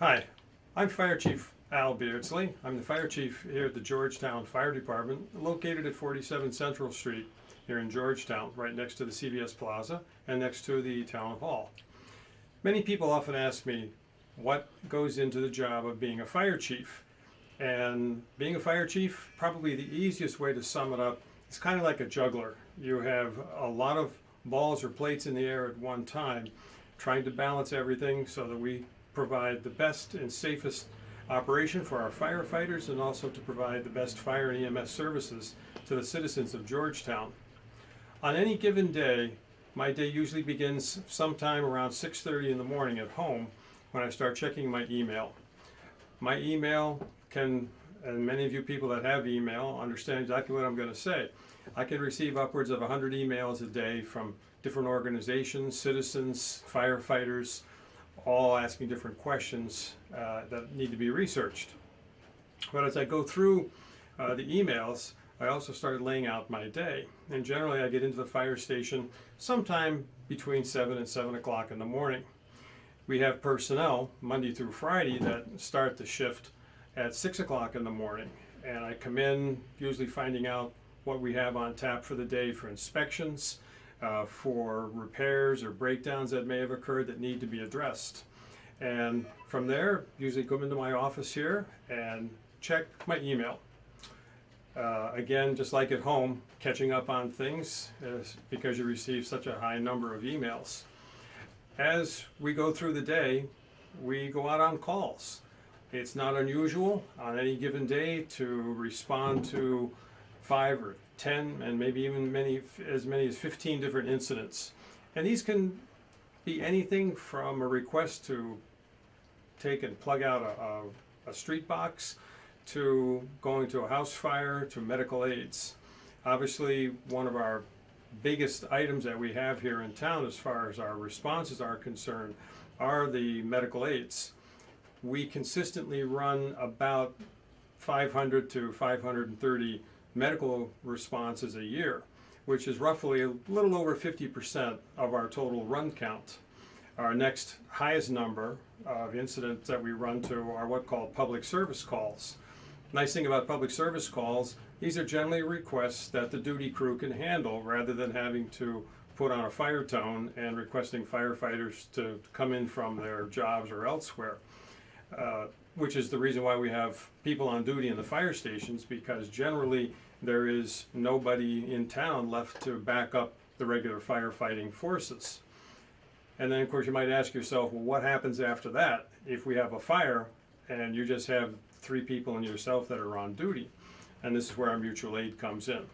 Hi, I'm Fire Chief Al Beardsley. I'm the Fire Chief here at the Georgetown Fire Department, located at 47 Central Street here in Georgetown, right next to the CVS Plaza and next to the Town Hall. Many people often ask me what goes into the job of being a fire chief. And being a fire chief, probably the easiest way to sum it up, it's kind of like a juggler. You have a lot of balls or plates in the air at one time, trying to balance everything so that we provide the best and safest operation for our firefighters and also to provide the best fire and EMS services to the citizens of Georgetown. On any given day, my day usually begins sometime around 6:30 in the morning at home when I start checking my email. My email can, and many of you people that have email understand exactly what I'm going to say. I can receive upwards of 100 emails a day from different organizations, citizens, firefighters, all asking different questions that need to be researched. But as I go through the emails, I also started laying out my day. And generally I get into the fire station sometime between 7 and 7 o'clock in the morning. We have personnel Monday through Friday that start the shift at 6 o'clock in the morning. And I come in usually finding out what we have on tap for the day for inspections, for repairs or breakdowns that may have occurred that need to be addressed. And from there, usually come into my office here and check my email. Again, just like at home, catching up on things because you receive such a high number of emails. As we go through the day, we go out on calls. It's not unusual on any given day to respond to 5 or 10 and maybe even as many as 15 different incidents. And these can be anything from a request to take and plug out a street box, to going to a house fire, to medical aids. Obviously, one of our biggest items that we have here in town as far as our responses are concerned are the medical aids. We consistently run about 500 to 530 medical responses a year, which is roughly a little over 50% of our total run count. Our next highest number of incidents that we run to are what called public service calls. Nice thing about public service calls, these are generally requests that the duty crew can handle rather than having to put on a fire tone and requesting firefighters to come in from their jobs or elsewhere. Which is the reason why we have people on duty in the fire stations, because generally there is nobody in town left to back up the regular firefighting forces. And then of course you might ask yourself, well, what happens after that if we have a fire and you just have 3 people and yourself that are on duty? And this is where our mutual aid comes in.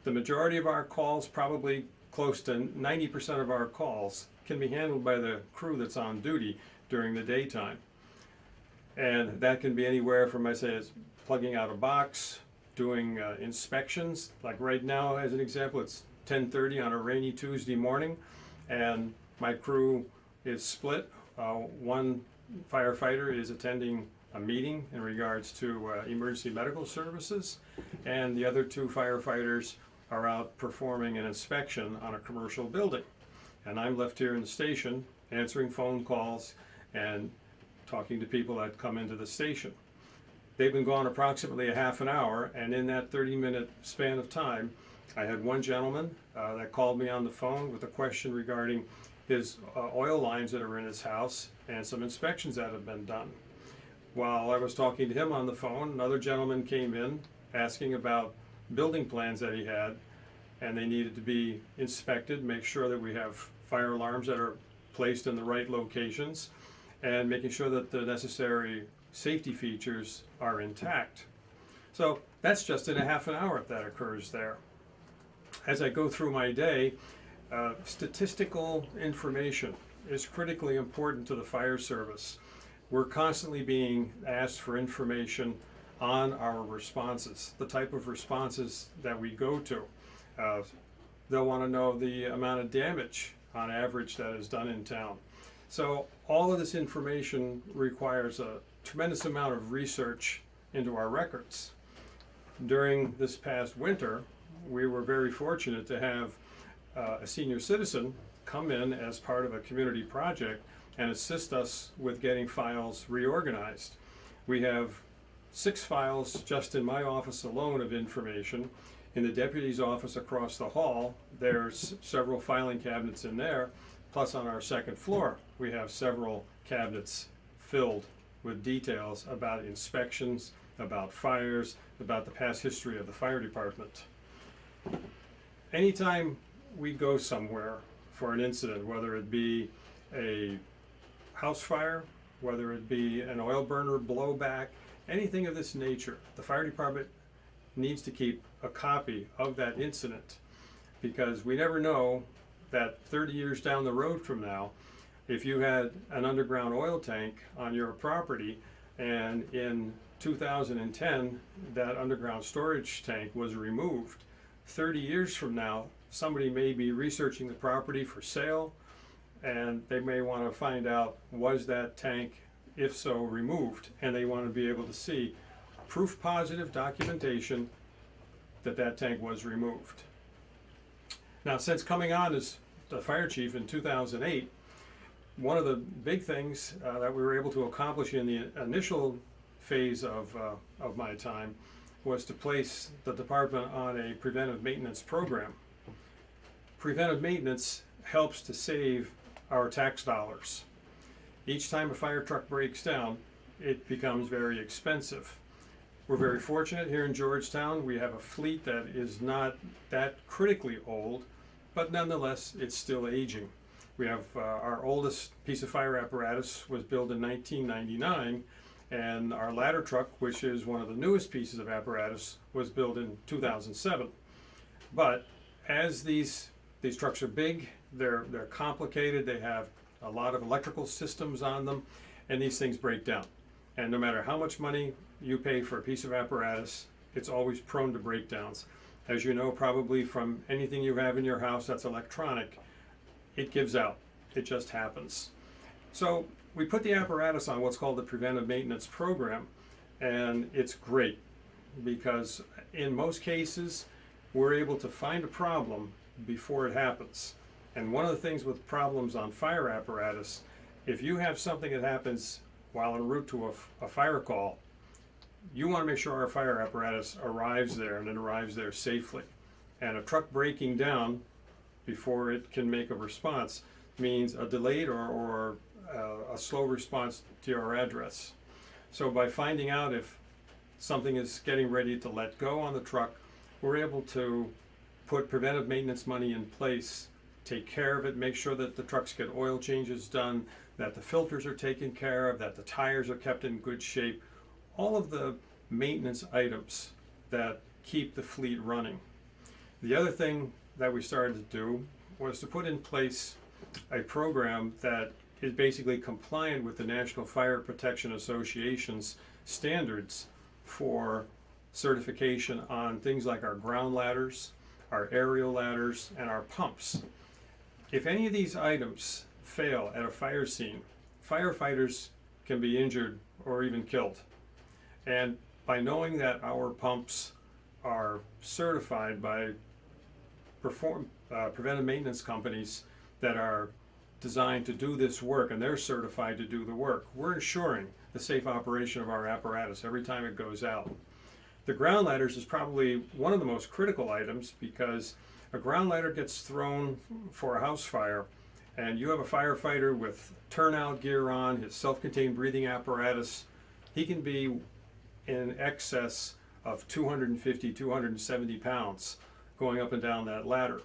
The majority of our calls, probably close to 90% of our calls, can be handled by the crew that's on duty during the daytime. And that can be anywhere from, I say, plugging out a box, doing inspections. Like right now, as an example, it's 10:30 on a rainy Tuesday morning, and my crew is split. One firefighter is attending a meeting in regards to emergency medical services, and the other 2 firefighters are out performing an inspection on a commercial building. And I'm left here in the station answering phone calls and talking to people that come into the station. They've been gone approximately a half an hour, and in that 30-minute span of time, I had one gentleman that called me on the phone with a question regarding his oil lines that are in his house and some inspections that have been done. While I was talking to him on the phone, another gentleman came in asking about building plans that he had, and they needed to be inspected, make sure that we have fire alarms that are placed in the right locations, and making sure that the necessary safety features are intact. So that's just in a half an hour if that occurs there. As I go through my day, statistical information is critically important to the fire service. We're constantly being asked for information on our responses, the type of responses that we go to. They'll want to know the amount of damage on average that is done in town. So all of this information requires a tremendous amount of research into our records. During this past winter, we were very fortunate to have a senior citizen come in as part of a community project and assist us with getting files reorganized. We have 6 files just in my office alone of information. In the deputy's office across the hall, there's several filing cabinets in there, plus on our second floor, we have several cabinets filled with details about inspections, about fires, about the past history of the fire department. Anytime we go somewhere for an incident, whether it be a house fire, whether it be an oil burner blowback, anything of this nature, the fire department needs to keep a copy of that incident, because we never know that 30 years down the road from now, if you had an underground oil tank on your property and in 2010 that underground storage tank was removed, 30 years from now somebody may be researching the property for sale, and they may want to find out, was that tank, if so, removed, and they want to be able to see proof positive documentation that that tank was removed. Now, since coming on as the fire chief in 2008, one of the big things that we were able to accomplish in the initial phase of my time was to place the department on a preventive maintenance program. Preventive maintenance helps to save our tax dollars. Each time a fire truck breaks down, it becomes very expensive. We're very fortunate here in Georgetown. We have a fleet that is not that critically old, but nonetheless, it's still aging. We have our oldest piece of fire apparatus was built in 1999, and our ladder truck, which is one of the newest pieces of apparatus, was built in 2007. But as these trucks are big, they're complicated, they have a lot of electrical systems on them, and these things break down. And no matter how much money you pay for a piece of apparatus, it's always prone to breakdowns. As you know, probably from anything you have in your house that's electronic, it gives out. It just happens. So we put the apparatus on what's called the preventive maintenance program, and it's great because in most cases we're able to find a problem before it happens. And one of the things with problems on fire apparatus, if you have something that happens while en route to a fire call, you want to make sure our fire apparatus arrives there and it arrives there safely. And a truck breaking down before it can make a response means a delayed or a slow response to your address. So by finding out if something is getting ready to let go on the truck, we're able to put preventive maintenance money in place, take care of it, make sure that the trucks get oil changes done, that the filters are taken care of, that the tires are kept in good shape, all of the maintenance items that keep the fleet running. The other thing that we started to do was to put in place a program that is basically compliant with the National Fire Protection Association's standards for certification on things like our ground ladders, our aerial ladders, and our pumps. If any of these items fail at a fire scene, firefighters can be injured or even killed. And by knowing that our pumps are certified by preventive maintenance companies that are designed to do this work, and they're certified to do the work, we're ensuring the safe operation of our apparatus every time it goes out. The ground ladders is probably one of the most critical items, because a ground ladder gets thrown for a house fire and you have a firefighter with turnout gear on, his self-contained breathing apparatus. He can be in excess of 250, 270 pounds going up and down that ladder.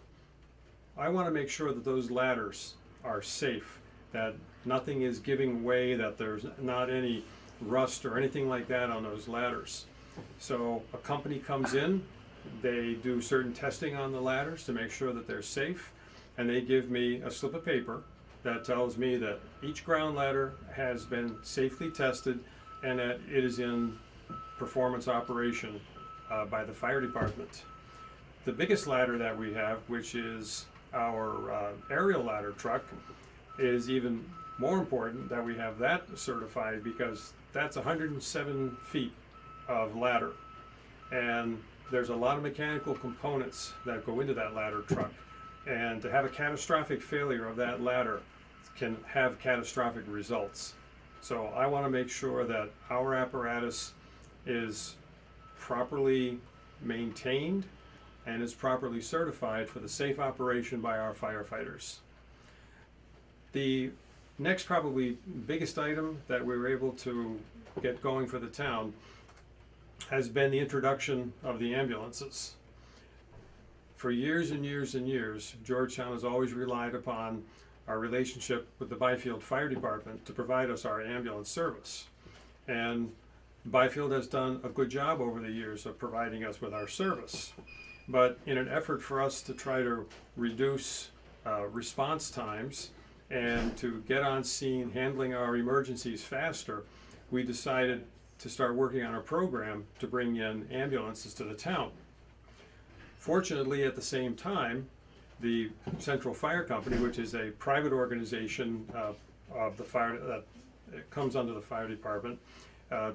I want to make sure that those ladders are safe, that nothing is giving way, that there's not any rust or anything like that on those ladders. So a company comes in, they do certain testing on the ladders to make sure that they're safe, and they give me a slip of paper that tells me that each ground ladder has been safely tested and that it is in performance operation by the fire department. The biggest ladder that we have, which is our aerial ladder truck, is even more important that we have that certified, because that's 107 feet of ladder, and there's a lot of mechanical components that go into that ladder truck, and to have a catastrophic failure of that ladder can have catastrophic results. So I want to make sure that our apparatus is properly maintained and is properly certified for the safe operation by our firefighters. The next probably biggest item that we were able to get going for the town has been the introduction of the ambulances. For years and years and years, Georgetown has always relied upon our relationship with the Byfield Fire Department to provide us our ambulance service. And Byfield has done a good job over the years of providing us with our service. But in an effort for us to try to reduce response times and to get on scene handling our emergencies faster, we decided to start working on a program to bring in ambulances to the town. Fortunately, at the same time, the Central Fire Company, which is a private organization of the fire that comes under the fire department,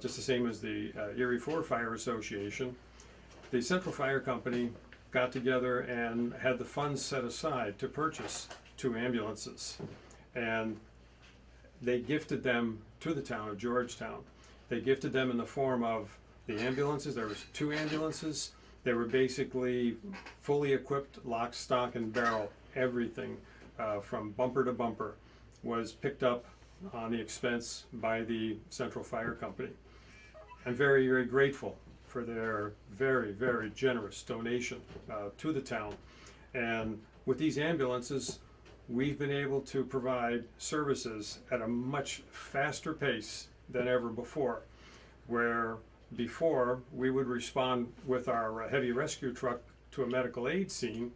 just the same as the Erie 4 Fire Association, the Central Fire Company got together and had the funds set aside to purchase 2 ambulances. And they gifted them to the town of Georgetown. They gifted them in the form of the ambulances. There was 2 ambulances. They were basically fully equipped, lock, stock, and barrel. Everything from bumper to bumper was picked up on the expense by the Central Fire Company. I'm very, very grateful for their very, very generous donation to the town. And with these ambulances, we've been able to provide services at a much faster pace than ever before, where before we would respond with our heavy rescue truck to a medical aid scene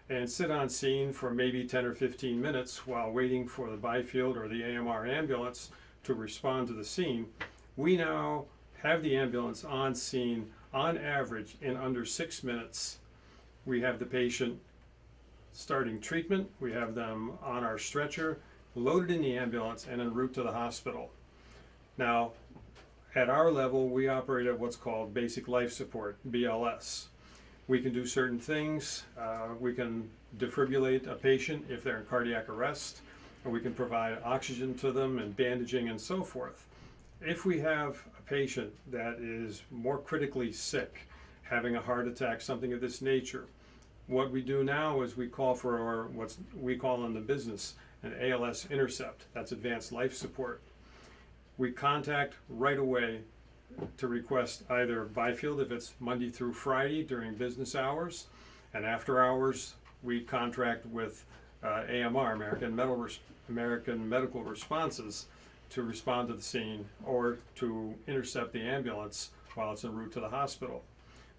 and sit on scene for maybe 10 or 15 minutes while waiting for the Byfield or the AMR ambulance to respond to the scene. We now have the ambulance on scene on average in under 6 minutes. We have the patient starting treatment, we have them on our stretcher, loaded in the ambulance, and en route to the hospital. Now, at our level, we operate at what's called basic life support, BLS. We can do certain things. We can defibrillate a patient if they're in cardiac arrest, or we can provide oxygen to them and bandaging and so forth. If we have a patient that is more critically sick, having a heart attack, something of this nature, what we do now is we call for what we call in the business an ALS intercept. That's advanced life support. We contact right away to request either Byfield if it's Monday through Friday during business hours, and after hours we contract with AMR, American Medical Responses, to respond to the scene or to intercept the ambulance while it's en route to the hospital.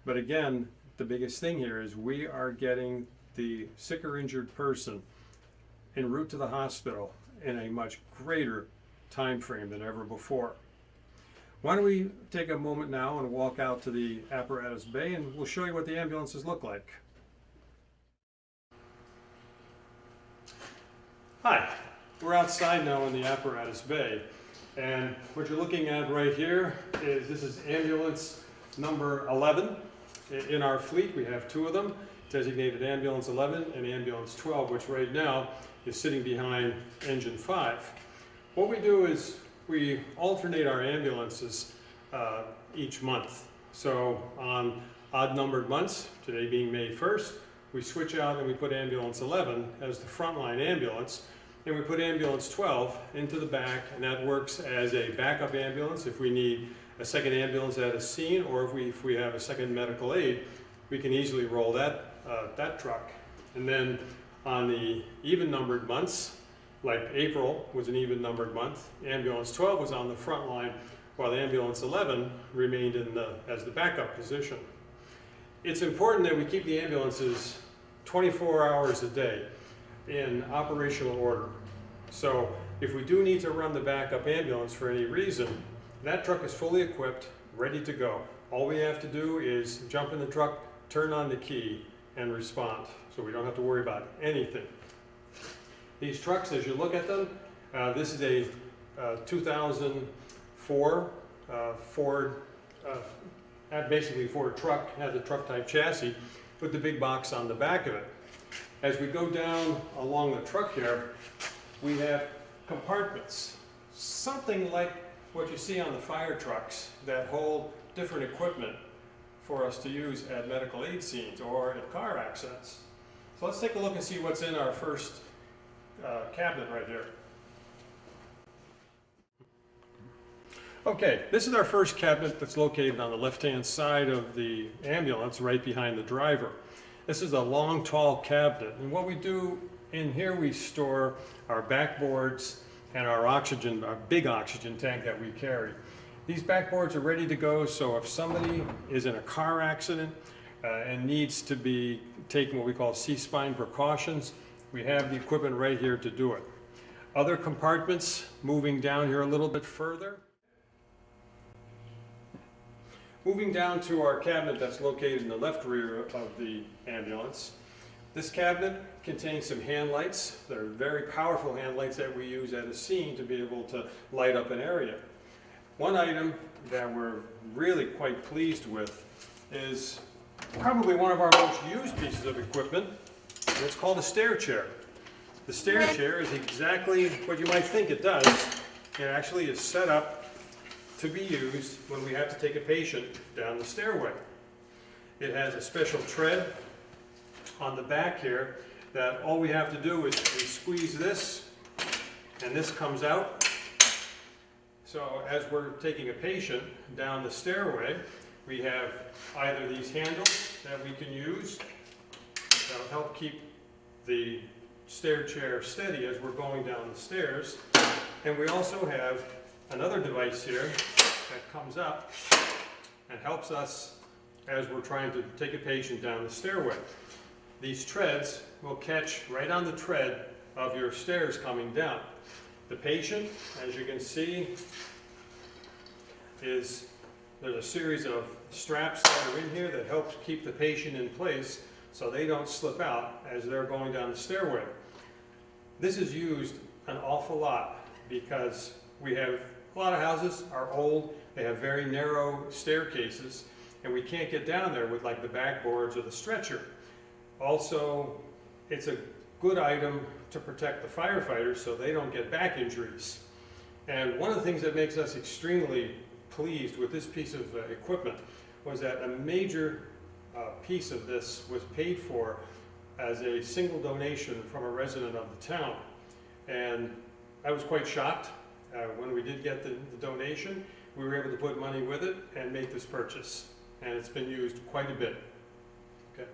But again, the biggest thing here is we are getting the sick or injured person en route to the hospital in a much greater time frame than ever before. Why don't we take a moment now and walk out to the apparatus bay, and we'll show you what the ambulances look like. Hi, we're outside now in the apparatus bay, and what you're looking at right here is this is ambulance number 11. In our fleet we have 2 of them, designated ambulance 11 and ambulance 12, which right now is sitting behind engine 5. What we do is we alternate our ambulances each month. So on odd numbered months, today being May 1st, we switch out and we put ambulance 11 as the frontline ambulance, and we put ambulance 12 into the back, and that works as a backup ambulance if we need a second ambulance at a scene, or if we have a second medical aid, we can easily roll that truck. And then on the even numbered months, like April was an even numbered month, ambulance 12 was on the front line while ambulance 11 remained as the backup position. It's important that we keep the ambulances 24 hours a day in operational order. So if we do need to run the backup ambulance for any reason, that truck is fully equipped, ready to go. All we have to do is jump in the truck, turn on the key, and respond. So we don't have to worry about anything. These trucks, as you look at them, this is a 2004 Ford, basically Ford truck, has a truck type chassis with the big box on the back of it. As we go down along the truck here, we have compartments, something like what you see on the fire trucks that hold different equipment for us to use at medical aid scenes or at car accidents. So let's take a look and see what's in our first cabinet right here. Okay, this is our first cabinet that's located on the left-hand side of the ambulance, right behind the driver. This is a long, tall cabinet, and what we do in here, we store our backboards and our oxygen, our big oxygen tank that we carry. These backboards are ready to go, so if somebody is in a car accident and needs to be taking what we call C-spine precautions, we have the equipment right here to do it. Other compartments, moving down here a little bit further. Moving down to our cabinet that's located in the left rear of the ambulance. This cabinet contains some hand lights. They're very powerful hand lights that we use at a scene to be able to light up an area. One item that we're really quite pleased with is probably one of our most used pieces of equipment. It's called a stair chair. The stair chair is exactly what you might think it does. It actually is set up to be used when we have to take a patient down the stairway. It has a special tread on the back here that all we have to do is squeeze this, and this comes out. So as we're taking a patient down the stairway, we have either these handles that we can use that'll help keep the stair chair steady as we're going down the stairs, and we also have another device here that comes up and helps us as we're trying to take a patient down the stairway. These treads will catch right on the tread of your stairs coming down. The patient, as you can see, there's a series of straps that are in here that help keep the patient in place so they don't slip out as they're going down the stairway. This is used an awful lot because we have a lot of houses are old, they have very narrow staircases, and we can't get down there with like the backboards or the stretcher. Also, it's a good item to protect the firefighters so they don't get back injuries. And one of the things that makes us extremely pleased with this piece of equipment was that a major piece of this was paid for as a single donation from a resident of the town. And I was quite shocked. When we did get the donation, we were able to put money with it and make this purchase. And it's been used quite a bit. Okay.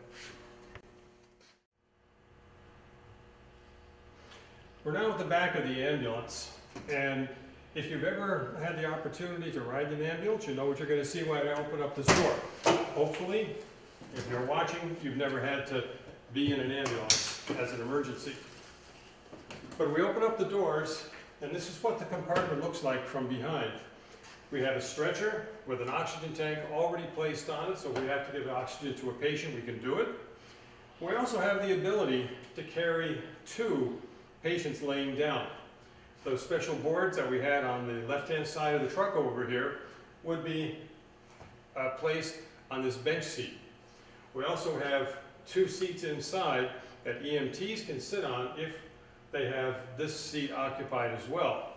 We're now at the back of the ambulance. And if you've ever had the opportunity to ride an ambulance, you know what you're going to see when I open up this door. Hopefully, if you're watching, you've never had to be in an ambulance as an emergency. But we open up the doors, and this is what the compartment looks like from behind. We have a stretcher with an oxygen tank already placed on it, so if we have to give oxygen to a patient, we can do it. We also have the ability to carry 2 patients laying down. Those special boards that we had on the left-hand side of the truck over here would be placed on this bench seat. We also have 2 seats inside that EMTs can sit on if they have this seat occupied as well.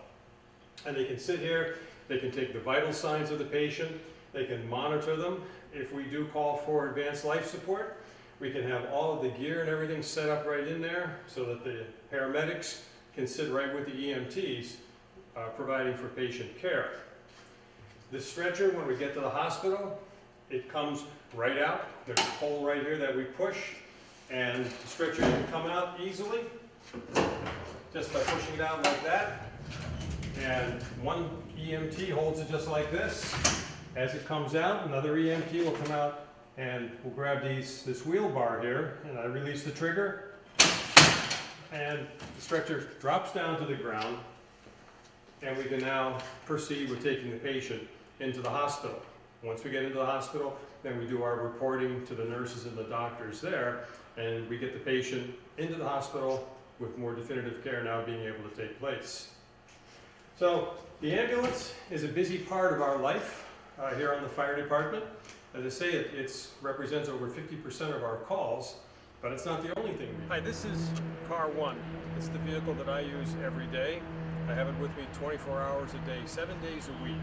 And they can sit here, they can take the vital signs of the patient, they can monitor them. If we do call for advanced life support, we can have all of the gear and everything set up right in there so that the paramedics can sit right with the EMTs providing for patient care. This stretcher, when we get to the hospital, it comes right out. There's a hole right here that we push, and the stretcher can come out easily just by pushing it out like that. And one EMT holds it just like this. As it comes out, another EMT will come out and we'll grab this wheel bar here, and I release the trigger, and the stretcher drops down to the ground, and we can now proceed with taking the patient into the hospital. Once we get into the hospital, then we do our reporting to the nurses and the doctors there, and we get the patient into the hospital with more definitive care now being able to take place. So the ambulance is a busy part of our life here on the fire department. As I say, it represents over 50% of our calls, but it's not the only thing we do. Hi, this is Car 1. It's the vehicle that I use every day. I have it with me 24 hours a day, 7 days a week.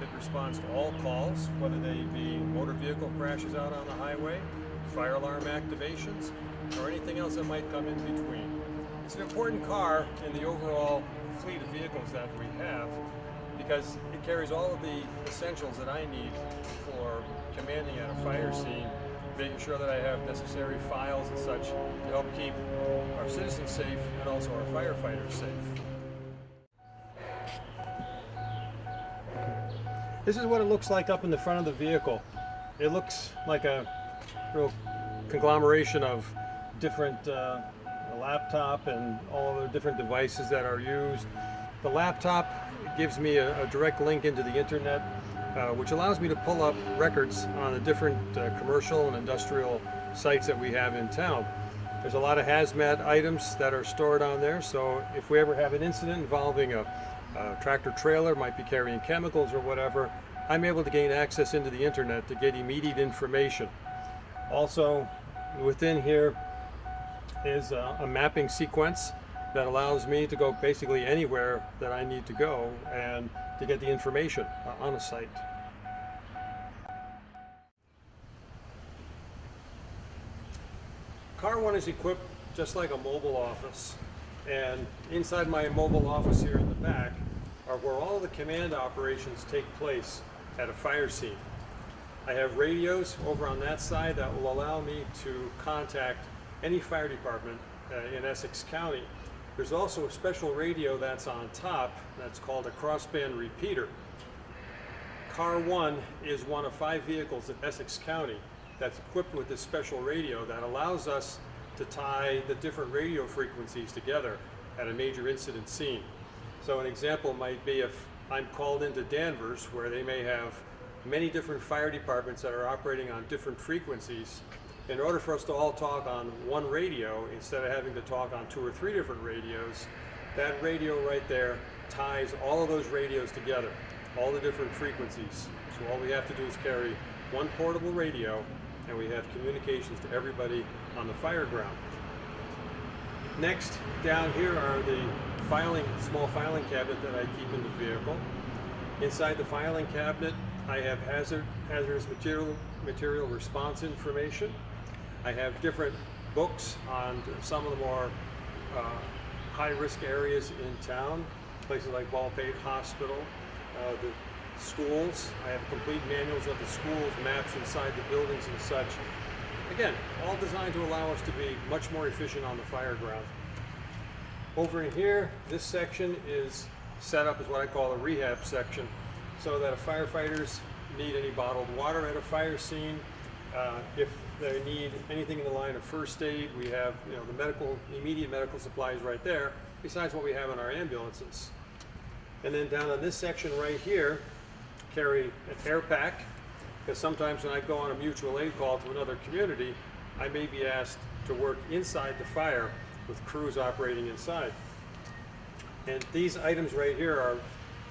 It responds to all calls, whether they be motor vehicle crashes out on the highway, fire alarm activations, or anything else that might come in between. It's an important car in the overall fleet of vehicles that we have because it carries all of the essentials that I need for commanding at a fire scene, making sure that I have necessary files and such to help keep our citizens safe and also our firefighters safe. This is what it looks like up in the front of the vehicle. It looks like a real conglomeration of different a laptop and all of the different devices that are used. The laptop gives me a direct link into the internet, which allows me to pull up records on the different commercial and industrial sites that we have in town. There's a lot of hazmat items that are stored on there, so if we ever have an incident involving a tractor trailer, might be carrying chemicals or whatever, I'm able to gain access into the internet to get immediate information. Also, within here is a mapping sequence that allows me to go basically anywhere that I need to go and to get the information on a site. Car 1 is equipped just like a mobile office, and inside my mobile office here in the back are where all the command operations take place at a fire scene. I have radios over on that side that will allow me to contact any fire department in Essex County. There's also a special radio that's on top that's called a crossband repeater. Car 1 is one of 5 vehicles in Essex County that's equipped with this special radio that allows us to tie the different radio frequencies together at a major incident scene. So an example might be if I'm called into Danvers, where they may have many different fire departments that are operating on different frequencies. In order for us to all talk on one radio, instead of having to talk on 2 or 3 different radios, that radio right there ties all of those radios together, all the different frequencies. So all we have to do is carry one portable radio, and we have communications to everybody on the fire ground. Next, down here are the small filing cabinet that I keep in the vehicle. Inside the filing cabinet, I have hazardous material response information. I have different books on some of the more high-risk areas in town, places like Baldpate Hospital, the schools. I have complete manuals of the schools, maps inside the buildings and such. Again, all designed to allow us to be much more efficient on the fire ground. Over in here, this section is set up as what I call a rehab section, so that if firefighters need any bottled water at a fire scene, if they need anything in the line of first aid, we have the immediate medical supplies right there, besides what we have in our ambulances. And then down on this section right here, carry an air pack, because sometimes when I go on a mutual aid call to another community, I may be asked to work inside the fire with crews operating inside. And these items right here are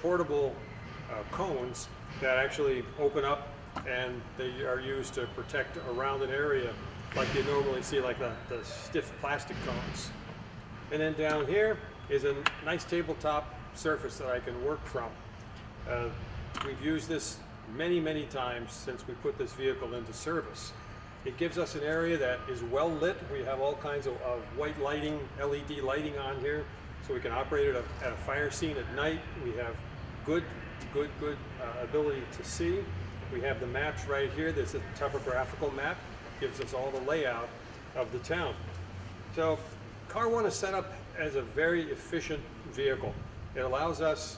portable cones that actually open up, and they are used to protect around an area like you normally see, like the stiff plastic cones. And then down here is a nice tabletop surface that I can work from. We've used this many times since we put this vehicle into service. It gives us an area that is well lit. We have all kinds of white lighting, LED lighting on here, so we can operate it at a fire scene at night. We have good ability to see. We have the maps right here. There's a topographical map. Gives us all the layout of the town. So Car 1 is set up as a very efficient vehicle. It allows us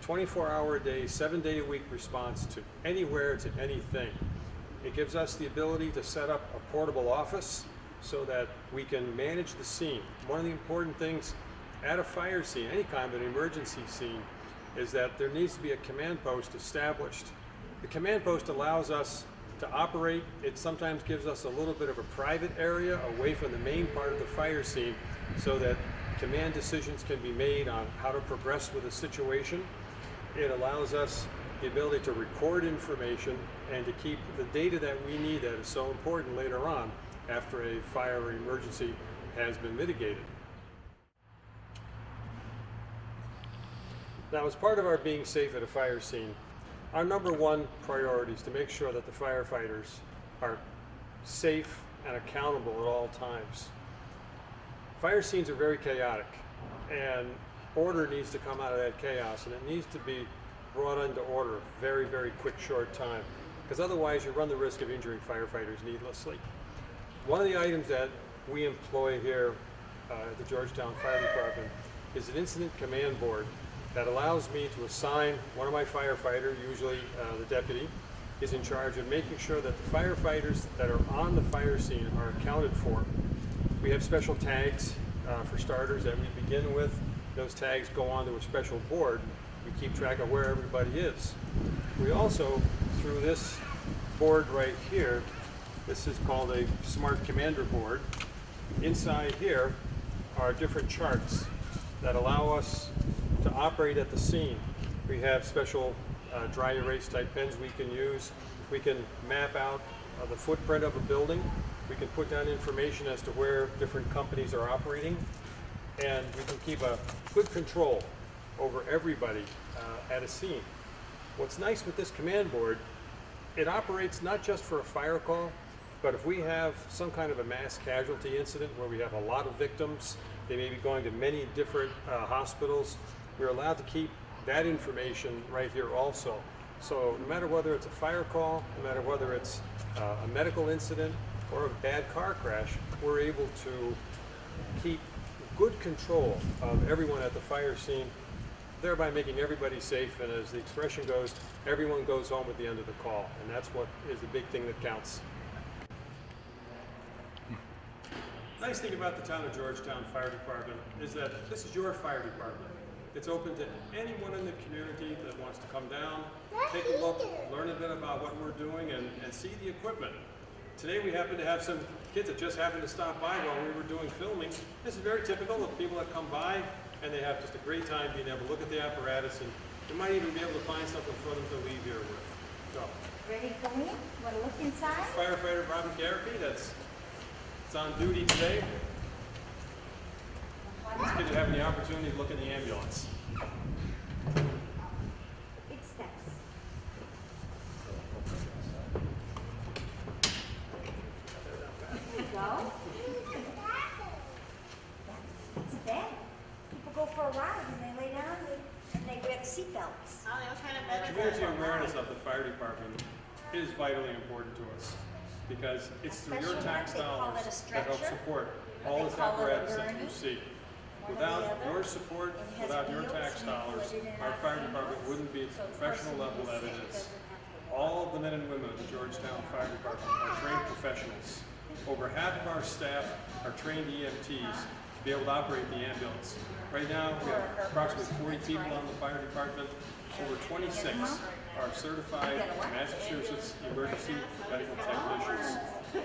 24-hour a day, 7-day-a-week response to anywhere, to anything. It gives us the ability to set up a portable office so that we can manage the scene. One of the important things at a fire scene, any kind of an emergency scene, is that there needs to be a command post established. The command post allows us to operate. It sometimes gives us a little bit of a private area away from the main part of the fire scene so that command decisions can be made on how to progress with a situation. It allows us the ability to record information and to keep the data that we need that is so important later on after a fire or emergency has been mitigated. Now, as part of our being safe at a fire scene, our number one priority is to make sure that the firefighters are safe and accountable at all times. Fire scenes are very chaotic, and order needs to come out of that chaos, and it needs to be brought into order very, very quick, short time, because otherwise you run the risk of injuring firefighters needlessly. One of the items that we employ here at the Georgetown Fire Department is an incident command board that allows me to assign one of my firefighters, usually the deputy, is in charge of making sure that the firefighters that are on the fire scene are accounted for. We have special tags for starters that we begin with. Those tags go onto a special board. We keep track of where everybody is. We also, through this board right here, this is called a Smart Commander board. Inside here are different charts that allow us to operate at the scene. We have special dry erase type pens we can use. We can map out the footprint of a building. We can put down information as to where different companies are operating. And we can keep a good control over everybody at a scene. What's nice with this command board, it operates not just for a fire call, but if we have some kind of a mass casualty incident where we have a lot of victims, they may be going to many different hospitals, we're allowed to keep that information right here also. So no matter whether it's a fire call, no matter whether it's a medical incident or a bad car crash, we're able to keep good control of everyone at the fire scene, thereby making everybody safe, and as the expression goes, everyone goes home at the end of the call, and that's what is the big thing that counts. Nice thing about the town of Georgetown Fire Department is that this is your fire department. It's open to anyone in the community that wants to come down, take a look, learn a bit about what we're doing, and see the equipment. Today we happen to have some kids that just happened to stop by while we were doing filming. This is very typical of people that come by and they have just a great time being able to look at the apparatus, and they might even be able to find something for them to leave here with. So, ready to go in? Want to look inside? Firefighter Robin Garrity, that's on duty today. These kids are having the opportunity to look in the ambulance. Big steps. There you go. That's bad. People go for a ride and they lay down and they wear the seatbelts. Oh, what kind of Community awareness of the fire department is vitally important to us because it's through your tax dollars that help support all this apparatus that you see. Without your support, without your tax dollars, our fire department wouldn't be at the professional level that it is. All of the men and women of the Georgetown Fire Department are trained professionals. Over half of our staff are trained EMTs to be able to operate the ambulance. Right now, we have approximately 40 people on the fire department. Over 26 are certified Massachusetts emergency medical technicians.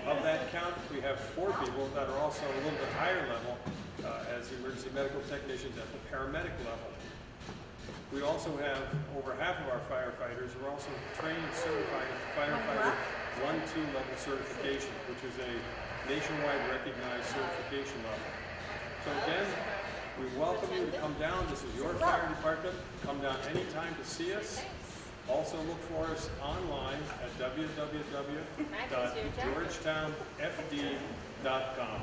Of that count, we have 4 people that are also a little bit higher level as emergency medical technicians at the paramedic level. We also have over half of our firefighters who are also trained and certified at the Firefighter 1-2 level certification, which is a nationwide recognized certification level. So again, we welcome you to come down. This is your fire department. Come down anytime to see us. Also look for us online at www.georgetownfd.com.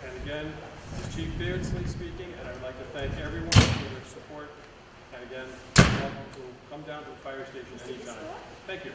And again, this is Chief Beardsley speaking, and I would like to thank everyone for their support. And again, welcome to come down to the fire station anytime. Thank you.